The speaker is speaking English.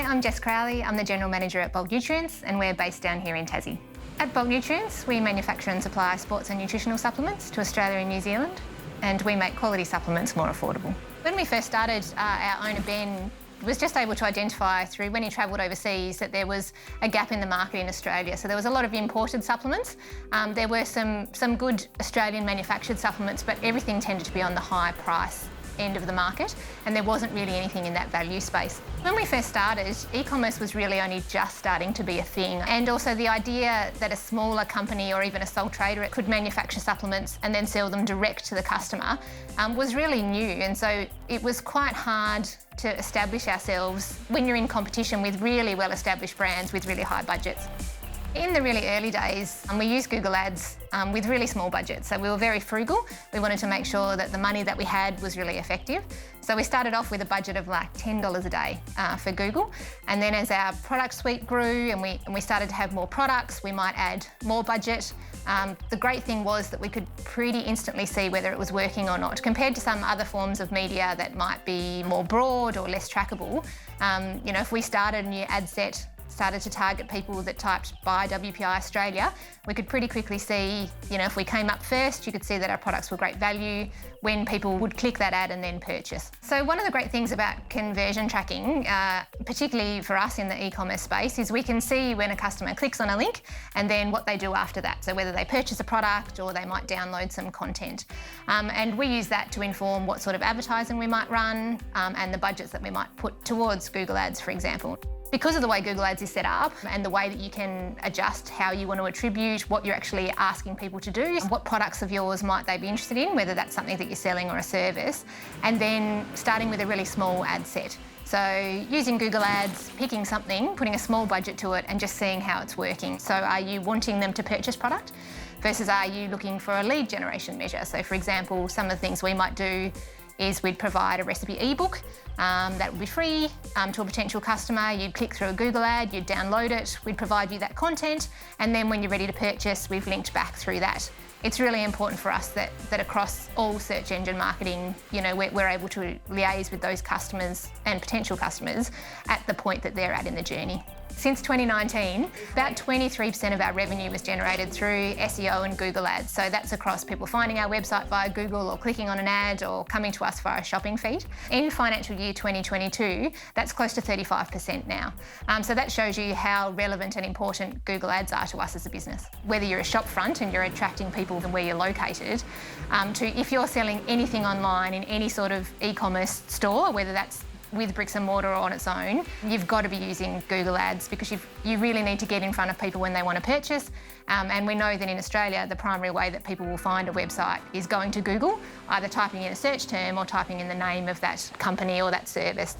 I'm Jess Crowley. I'm the General Manager at Bulk Nutrients and we're based down here in Tassie. At Bulk Nutrients, we manufacture and supply sports and nutritional supplements to Australia and New Zealand, and we make quality supplements more affordable. When we first started, our owner Ben was just able to identify through when he travelled overseas that there was a gap in the market in Australia. So there was a lot of imported supplements. There were some good Australian manufactured supplements, but everything tended to be on the high price end of the market, and there wasn't really anything in that value space. When we first started, e-commerce was really only just starting to be a thing, and also the idea that a smaller company or even a sole trader could manufacture supplements and then sell them direct to the customer was really new, and so it was quite hard to establish ourselves when you're in competition with really well-established brands with really high budgets. In the really early days, we used Google Ads with really small budgets. So we were very frugal. We wanted to make sure that the money that we had was really effective. So we started off with a budget of like $10 a day for Google. And then as our product suite grew and we started to have more products, we might add more budget. The great thing was that we could pretty instantly see whether it was working or not. Compared to some other forms of media that might be more broad or less trackable, if we started a new ad set, started to target people that typed buy WPI Australia, we could pretty quickly see, if we came up first, you could see that our products were great value when people would click that ad and then purchase. So one of the great things about conversion tracking, particularly for us in the e-commerce space, is we can see when a customer clicks on a link and then what they do after that. So whether they purchase a product or they might download some content. And we use that to inform what sort of advertising we might run and the budgets that we might put towards Google Ads, for example. Because of the way Google Ads is set up and the way that you can adjust how you want to attribute what you're actually asking people to do, what products of yours might they be interested in, whether that's something that you're selling or a service, and then starting with a really small ad set. So using Google Ads, picking something, putting a small budget to it and just seeing how it's working. So are you wanting them to purchase product versus are you looking for a lead generation measure? So for example, some of the things we might do is we'd provide a recipe ebook that would be free to a potential customer. You'd click through a Google ad, you'd download it, we'd provide you that content, and then when you're ready to purchase, we've linked back through that. It's really important for us that across all search engine marketing, we're able to liaise with those customers and potential customers at the point that they're at in the journey. Since 2019, about 23% of our revenue was generated through SEO and Google Ads. So that's across people finding our website via Google or clicking on an ad or coming to us via a shopping feed. In financial year 2022, that's close to 35% now. So that shows you how relevant and important Google Ads are to us as a business. Whether you're a shop front and you're attracting people from where you're located, to if you're selling anything online in any sort of e-commerce store, whether that's with bricks and mortar or on its own, you've got to be using Google Ads because you really need to get in front of people when they want to purchase. And we know that in Australia, the primary way that people will find a website is going to Google, either typing in a search term or typing in the name of that company or that service.